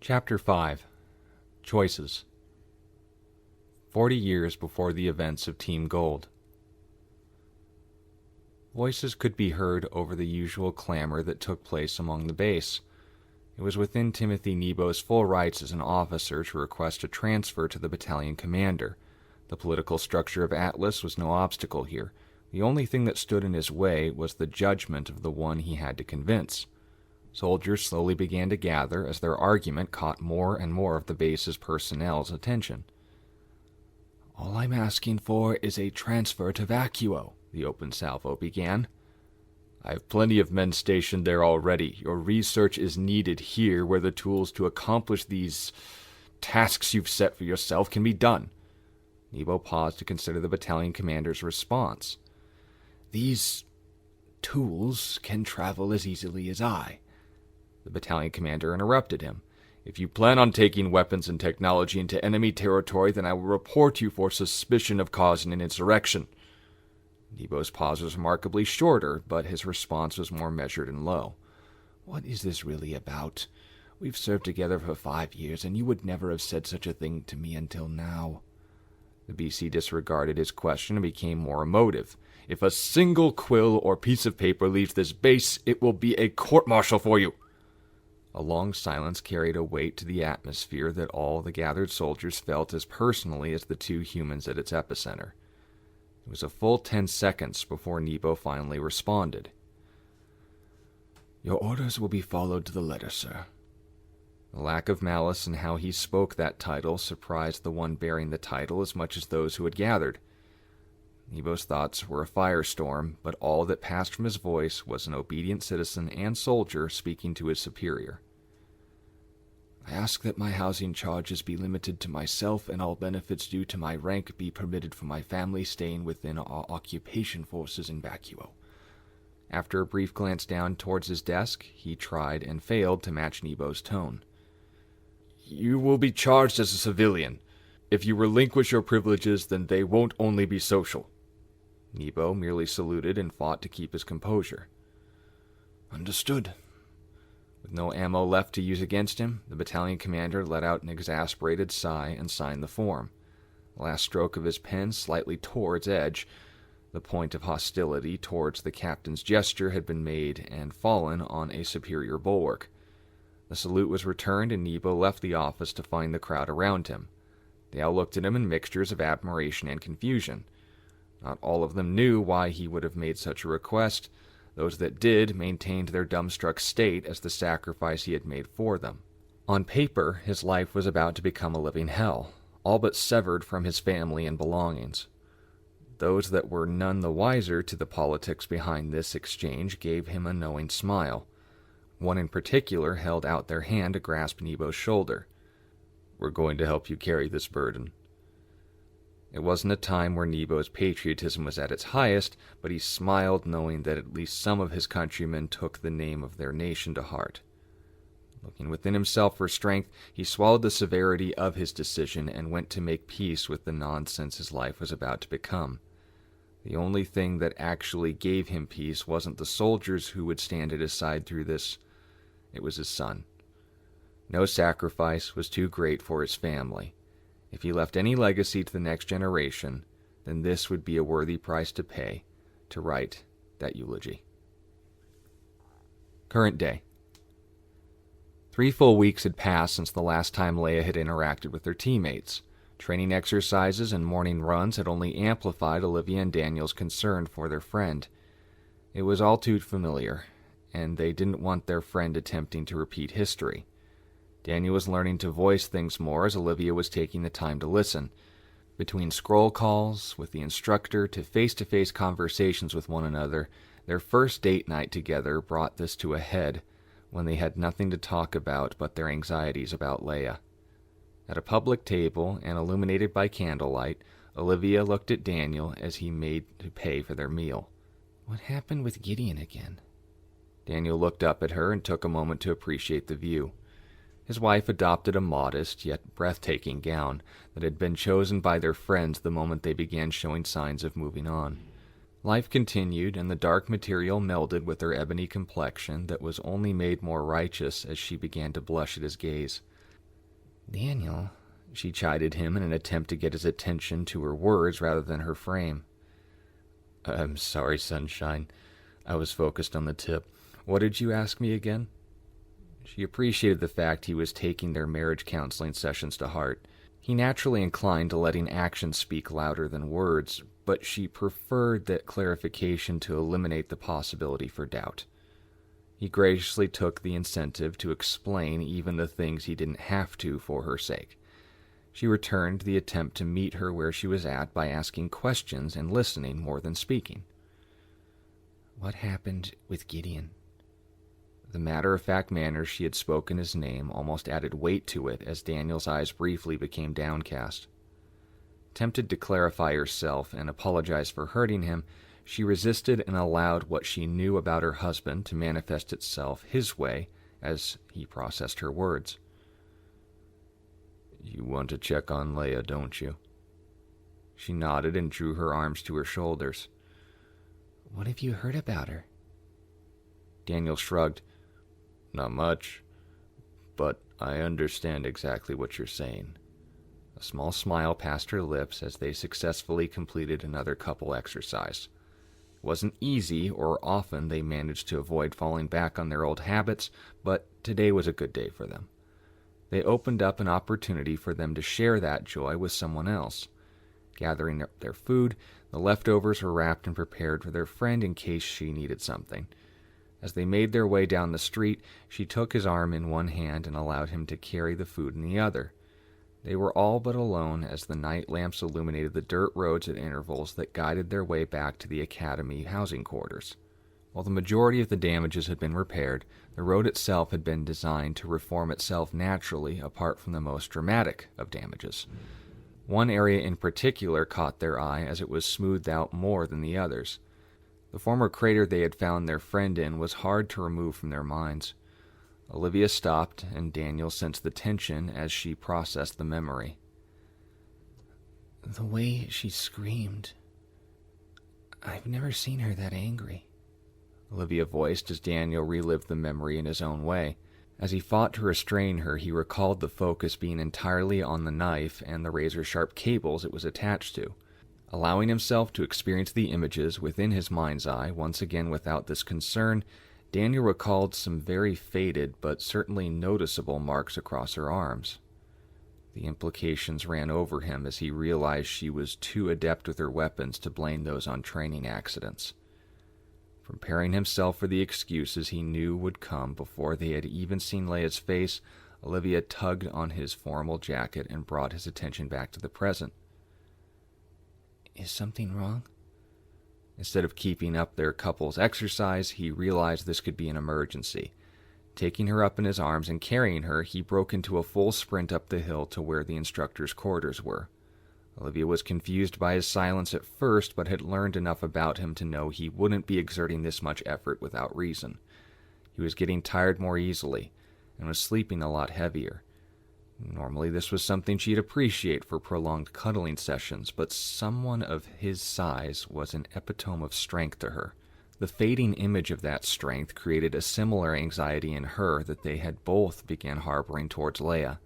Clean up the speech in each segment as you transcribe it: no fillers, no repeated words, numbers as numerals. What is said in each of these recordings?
Chapter 5. Choices. 40 years before the events of Team Gold. Voices could be heard over the usual clamor that took place among the base. It was within Timothy Nebo's full rights as an officer to request a transfer to the battalion commander. The political structure of Atlas was no obstacle here. The only thing that stood in his way was the judgment of the one he had to convince. Soldiers slowly began to gather as their argument caught more and more of the base's personnel's attention. "All I'm asking for is a transfer to Vacuo," the open salvo began. "I have plenty of men stationed there already. Your research is needed here where the tools to accomplish these tasks you've set for yourself can be done." Nebo paused to consider the battalion commander's response. "These tools can travel as easily as I." The battalion commander interrupted him. "If you plan on taking weapons and technology into enemy territory, then I will report you for suspicion of causing an insurrection." Nebo's pause was remarkably shorter, but his response was more measured and low. "What is this really about? We've served together for 5 years, and you would never have said such a thing to me until now." The BC disregarded his question and became more emotive. "If a single quill or piece of paper leaves this base, it will be a court-martial for you." A long silence carried a weight to the atmosphere that all the gathered soldiers felt as personally as the two humans at its epicenter. It was a full 10 seconds before Nebo finally responded. "Your orders will be followed to the letter, sir." The lack of malice in how he spoke that title surprised the one bearing the title as much as those who had gathered. Nebo's thoughts were a firestorm, but all that passed from his voice was an obedient citizen and soldier speaking to his superior. "I ask that my housing charges be limited to myself and all benefits due to my rank be permitted for my family staying within our occupation forces in Vacuo." After a brief glance down towards his desk, he tried and failed to match Nebo's tone. "You will be charged as a civilian. If you relinquish your privileges, then they won't only be social." Nebo merely saluted and fought to keep his composure. "Understood." With no ammo left to use against him, the battalion commander let out an exasperated sigh and signed the form. The last stroke of his pen slightly tore its edge. The point of hostility towards the captain's gesture had been made and fallen on a superior bulwark. The salute was returned and Nebo left the office to find the crowd around him. They all looked at him in mixtures of admiration and confusion. Not all of them knew why he would have made such a request. Those that did maintained their dumbstruck state as the sacrifice he had made for them. On paper, his life was about to become a living hell, all but severed from his family and belongings. Those that were none the wiser to the politics behind this exchange gave him a knowing smile. One in particular held out their hand to grasp Nebo's shoulder. "We're going to help you carry this burden." It wasn't a time where Nebo's patriotism was at its highest, but he smiled knowing that at least some of his countrymen took the name of their nation to heart. Looking within himself for strength, he swallowed the severity of his decision and went to make peace with the nonsense his life was about to become. The only thing that actually gave him peace wasn't the soldiers who would stand at his side through this. It was his son. No sacrifice was too great for his family. If he left any legacy to the next generation, then this would be a worthy price to pay to write that eulogy. Current day. 3 full weeks had passed since the last time Leia had interacted with her teammates. Training exercises and morning runs had only amplified Olivia and Daniel's concern for their friend. It was all too familiar, and they didn't want their friend attempting to repeat history. Daniel was learning to voice things more as Olivia was taking the time to listen. Between scroll calls with the instructor to face-to-face conversations with one another, their first date night together brought this to a head when they had nothing to talk about but their anxieties about Leia. At a public table and illuminated by candlelight, Olivia looked at Daniel as he made to pay for their meal. "What happened with Gideon again?" Daniel looked up at her and took a moment to appreciate the view. His wife adopted a modest yet breathtaking gown that had been chosen by their friends the moment they began showing signs of moving on. Life continued, and the dark material melded with her ebony complexion that was only made more righteous as she began to blush at his gaze. Daniel, she chided him in an attempt to get his attention to her words rather than her frame. I'm sorry, Sunshine. I was focused on the tip. What did you ask me again? She appreciated the fact he was taking their marriage counseling sessions to heart. He naturally inclined to letting actions speak louder than words, but she preferred that clarification to eliminate the possibility for doubt. He graciously took the incentive to explain even the things he didn't have to for her sake. She returned the attempt to meet her where she was at by asking questions and listening more than speaking. What happened with Gideon? The matter-of-fact manner she had spoken his name almost added weight to it as Daniel's eyes briefly became downcast. Tempted to clarify herself and apologize for hurting him, she resisted and allowed what she knew about her husband to manifest itself his way as he processed her words. You want to check on Leia, don't you? She nodded and drew her arms to her shoulders. What have you heard about her? Daniel shrugged. Not much, but I understand exactly what you're saying. A small smile passed her lips as they successfully completed another couple exercise. It wasn't easy, or often they managed to avoid falling back on their old habits, but today was a good day for them. They opened up an opportunity for them to share that joy with someone else. Gathering their food, the leftovers were wrapped and prepared for their friend in case she needed something. As they made their way down the street, she took his arm in one hand and allowed him to carry the food in the other. They were all but alone as the night lamps illuminated the dirt roads at intervals that guided their way back to the academy housing quarters. While the majority of the damages had been repaired, the road itself had been designed to reform itself naturally apart from the most dramatic of damages. One area in particular caught their eye as it was smoothed out more than the others. The former crater they had found their friend in was hard to remove from their minds. Olivia stopped, and Daniel sensed the tension as she processed the memory. The way she screamed. I've never seen her that angry, Olivia voiced as Daniel relived the memory in his own way. As he fought to restrain her, he recalled the focus being entirely on the knife and the razor-sharp cables it was attached to. Allowing himself to experience the images within his mind's eye once again without this concern, Daniel recalled some very faded but certainly noticeable marks across her arms. The implications ran over him as he realized she was too adept with her weapons to blame those on training accidents. Preparing himself for the excuses he knew would come before they had even seen Leia's face, Olivia tugged on his formal jacket and brought his attention back to the present. Is something wrong? Instead of keeping up their couple's exercise, he realized this could be an emergency. Taking her up in his arms and carrying her, he broke into a full sprint up the hill to where the instructor's quarters were. Olivia was confused by his silence at first, but had learned enough about him to know he wouldn't be exerting this much effort without reason. He was getting tired more easily, and was sleeping a lot heavier. Normally this was something she'd appreciate for prolonged cuddling sessions, but someone of his size was an epitome of strength to her. The fading image of that strength created a similar anxiety in her that they had both began harboring towards Leia.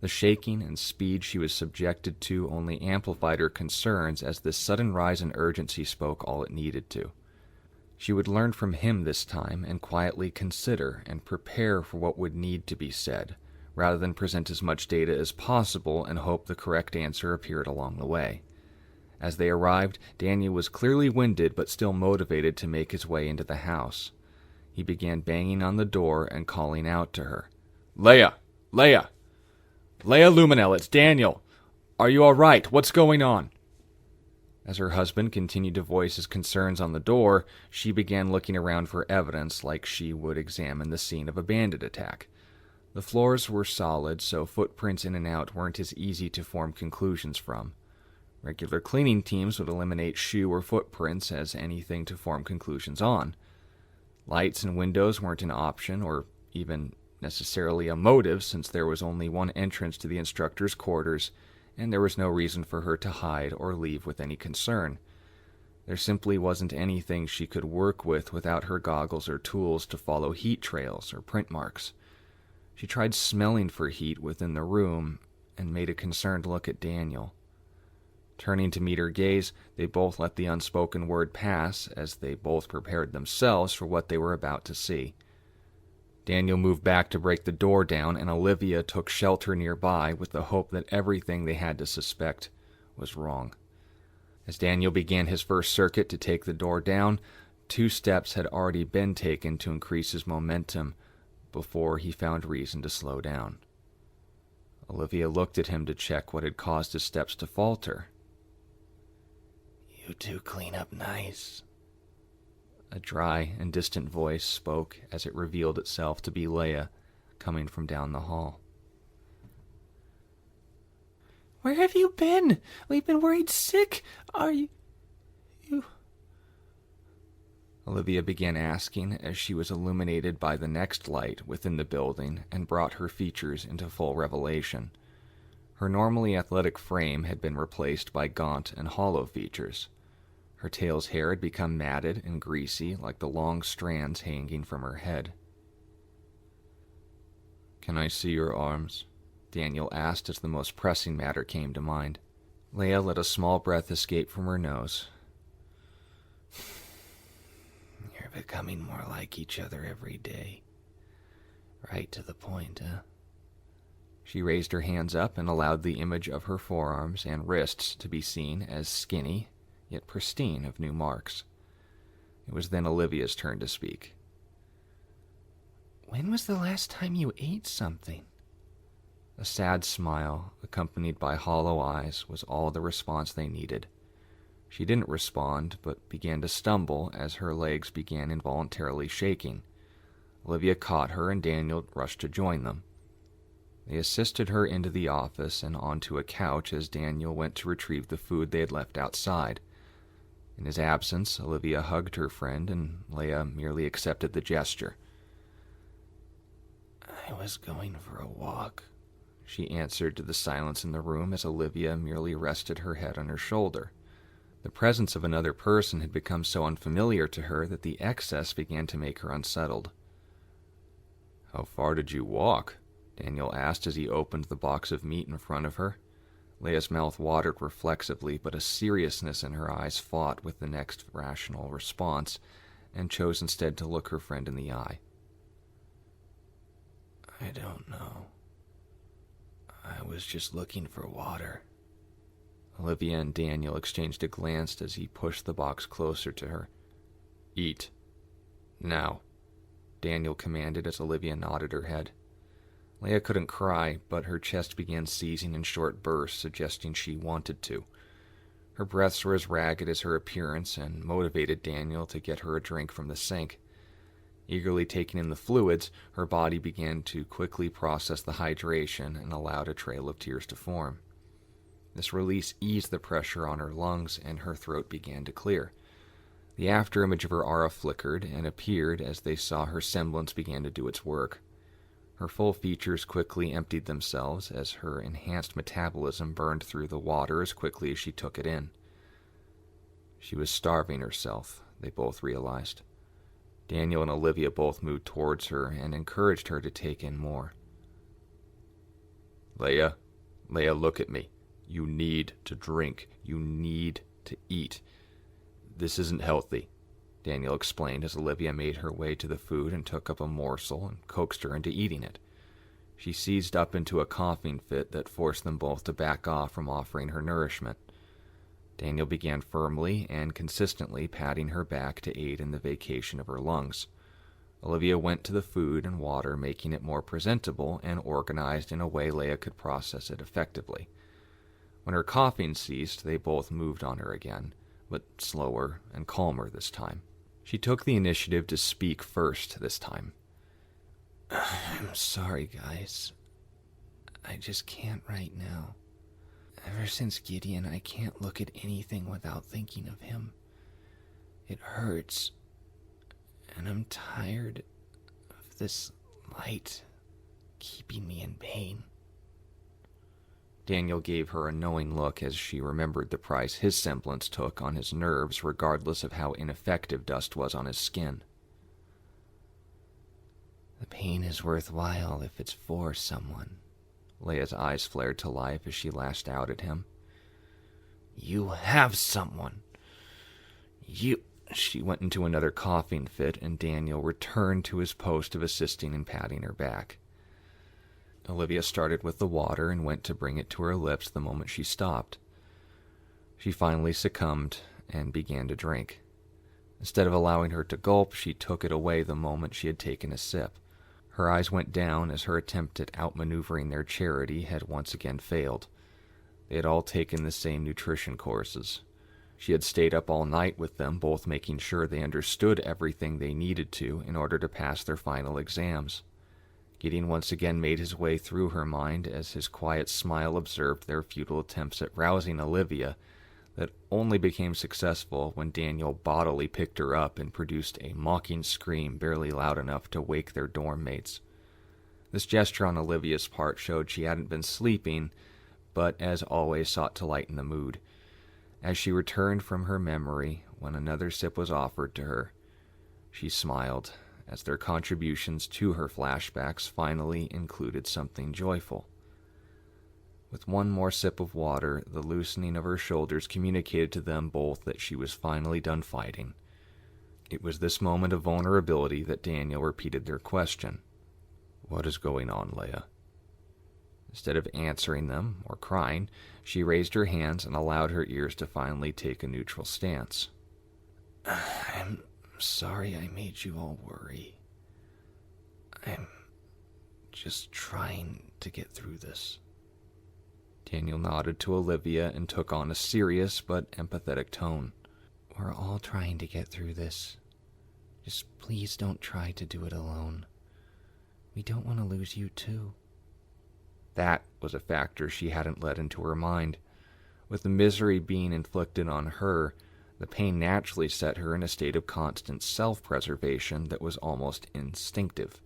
The shaking and speed she was subjected to only amplified her concerns as this sudden rise in urgency spoke all it needed to. She would learn from him this time and quietly consider and prepare for what would need to be said, rather than present as much data as possible and hope the correct answer appeared along the way. As they arrived, Daniel was clearly winded but still motivated to make his way into the house. He began banging on the door and calling out to her. Leia! Leia! Leia Luminel, it's Daniel! Are you all right? What's going on? As her husband continued to voice his concerns on the door, she began looking around for evidence like she would examine the scene of a bandit attack. The floors were solid, so footprints in and out weren't as easy to form conclusions from. Regular cleaning teams would eliminate shoe or footprints as anything to form conclusions on. Lights and windows weren't an option, or even necessarily a motive, since there was only one entrance to the instructor's quarters, and there was no reason for her to hide or leave with any concern. There simply wasn't anything she could work with without her goggles or tools to follow heat trails or print marks. She tried smelling for heat within the room and made a concerned look at Daniel. Turning to meet her gaze, they both let the unspoken word pass as they both prepared themselves for what they were about to see. Daniel moved back to break the door down, and Olivia took shelter nearby with the hope that everything they had to suspect was wrong. As Daniel began his first circuit to take the door down, 2 steps had already been taken to increase his momentum before he found reason to slow down. Olivia looked at him to check what had caused his steps to falter. "You two clean up nice." A dry and distant voice spoke as it revealed itself to be Leia, coming from down the hall. "Where have you been? We've been worried sick. Are you... Olivia began asking as she was illuminated by the next light within the building and brought her features into full revelation. Her normally athletic frame had been replaced by gaunt and hollow features. Her tail's hair had become matted and greasy like the long strands hanging from her head. "Can I see your arms?" Daniel asked as the most pressing matter came to mind. Leia let a small breath escape from her nose. "You're becoming more like each other every day. Right to the point, huh?" She raised her hands up and allowed the image of her forearms and wrists to be seen as skinny, yet pristine of new marks. It was then Olivia's turn to speak. "When was the last time you ate something?" A sad smile, accompanied by hollow eyes, was all the response they needed. She didn't respond, but began to stumble as her legs began involuntarily shaking. Olivia caught her, and Daniel rushed to join them. They assisted her into the office and onto a couch as Daniel went to retrieve the food they had left outside. In his absence, Olivia hugged her friend, and Leia merely accepted the gesture. "I was going for a walk," she answered to the silence in the room as Olivia merely rested her head on her shoulder. The presence of another person had become so unfamiliar to her that the excess began to make her unsettled. "How far did you walk?" Daniel asked as he opened the box of meat in front of her. Leia's mouth watered reflexively, but a seriousness in her eyes fought with the next rational response, and chose instead to look her friend in the eye. "I don't know. I was just looking for water." Olivia and Daniel exchanged a glance as he pushed the box closer to her. "Eat. Now," Daniel commanded as Olivia nodded her head. Leia couldn't cry, but her chest began seizing in short bursts, suggesting she wanted to. Her breaths were as ragged as her appearance and motivated Daniel to get her a drink from the sink. Eagerly taking in the fluids, her body began to quickly process the hydration and allowed a trail of tears to form. This release eased the pressure on her lungs, and her throat began to clear. The afterimage of her aura flickered and appeared as they saw her semblance began to do its work. Her full features quickly emptied themselves as her enhanced metabolism burned through the water as quickly as she took it in. She was starving herself, they both realized. Daniel and Olivia both moved towards her and encouraged her to take in more. Leia, look at me. You need to drink. You need to eat. This isn't healthy, Daniel explained as Olivia made her way to the food and took up a morsel and coaxed her into eating it. She seized up into a coughing fit that forced them both to back off from offering her nourishment. Daniel began firmly and consistently patting her back to aid in the vacation of her lungs. Olivia went to the food and water, making it more presentable and organized in a way Leia could process it effectively. When her coughing ceased, they both moved on her again, but slower and calmer this time. She took the initiative to speak first this time. "I'm sorry, guys. I just can't right now. Ever since Gideon, I can't look at anything without thinking of him. It hurts, and I'm tired of this light keeping me in pain." Daniel gave her a knowing look as she remembered the price his semblance took on his nerves, regardless of how ineffective dust was on his skin. The pain is worthwhile if it's for someone. Leia's eyes flared to life as she lashed out at him. You have someone. You... She went into another coughing fit, and Daniel returned to his post of assisting in patting her back. Olivia started with the water and went to bring it to her lips the moment she stopped. She finally succumbed and began to drink. Instead of allowing her to gulp, she took it away the moment she had taken a sip. Her eyes went down as her attempt at outmaneuvering their charity had once again failed. They had all taken the same nutrition courses. She had stayed up all night with them, both making sure they understood everything they needed to in order to pass their final exams. Gideon once again made his way through her mind as his quiet smile observed their futile attempts at rousing Olivia that only became successful when Daniel bodily picked her up and produced a mocking scream barely loud enough to wake their dorm mates. This gesture on Olivia's part showed she hadn't been sleeping, but as always sought to lighten the mood. As she returned from her memory when another sip was offered to her, she smiled as their contributions to her flashbacks finally included something joyful. With one more sip of water, the loosening of her shoulders communicated to them both that she was finally done fighting. It was this moment of vulnerability that Daniel repeated their question. "What is going on, Leia?" Instead of answering them or crying, she raised her hands and allowed her ears to finally take a neutral stance. I'm sorry I made you all worry. I'm just trying to get through this. Daniel nodded to Olivia and took on a serious but empathetic tone. We're all trying to get through this. Just please don't try to do it alone. We don't want to lose you too. That was a factor she hadn't let into her mind. With the misery being inflicted on her, the pain naturally set her in a state of constant self-preservation that was almost instinctive.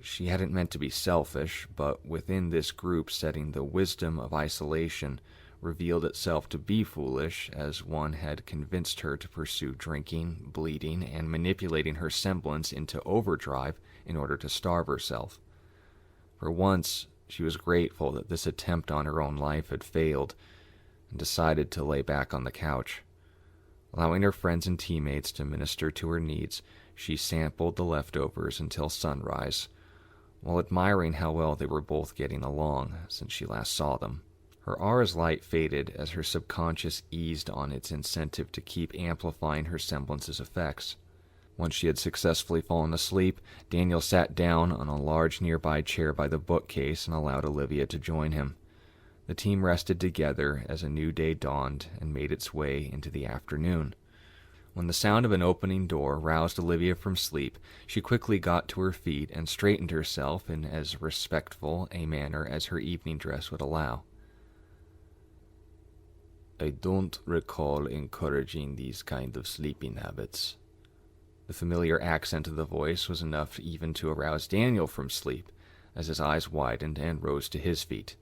She hadn't meant to be selfish, but within this group setting, the wisdom of isolation revealed itself to be foolish, as one had convinced her to pursue drinking, bleeding, and manipulating her semblance into overdrive in order to starve herself. For once, she was grateful that this attempt on her own life had failed, and decided to lay back on the couch. Allowing her friends and teammates to minister to her needs, she sampled the leftovers until sunrise, while admiring how well they were both getting along since she last saw them. Her aura's light faded as her subconscious eased on its incentive to keep amplifying her semblance's effects. Once she had successfully fallen asleep, Daniel sat down on a large nearby chair by the bookcase and allowed Olivia to join him. The team rested together as a new day dawned and made its way into the afternoon. When the sound of an opening door roused Olivia from sleep, she quickly got to her feet and straightened herself in as respectful a manner as her evening dress would allow. I don't recall encouraging these kind of sleeping habits. The familiar accent of the voice was enough even to arouse Daniel from sleep, as his eyes widened and rose to his feet.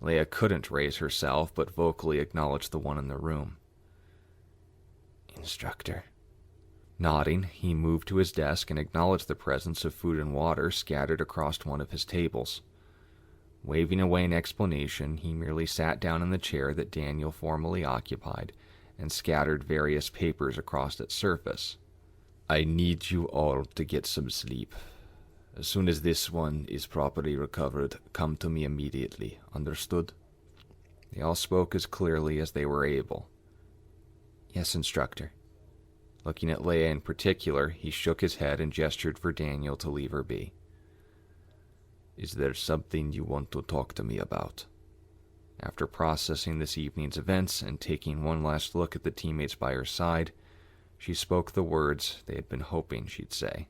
Leia couldn't raise herself, but vocally acknowledged the one in the room. Instructor. Nodding, he moved to his desk and acknowledged the presence of food and water scattered across one of his tables. Waving away an explanation, he merely sat down in the chair that Daniel formerly occupied and scattered various papers across its surface. I need you all to get some sleep. As soon as this one is properly recovered, come to me immediately. Understood? They all spoke as clearly as they were able. Yes, Instructor. Looking at Leia in particular, he shook his head and gestured for Daniel to leave her be. Is there something you want to talk to me about? After processing this evening's events and taking one last look at the teammates by her side, she spoke the words they had been hoping she'd say.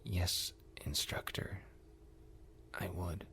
Yes, Instructor. I would.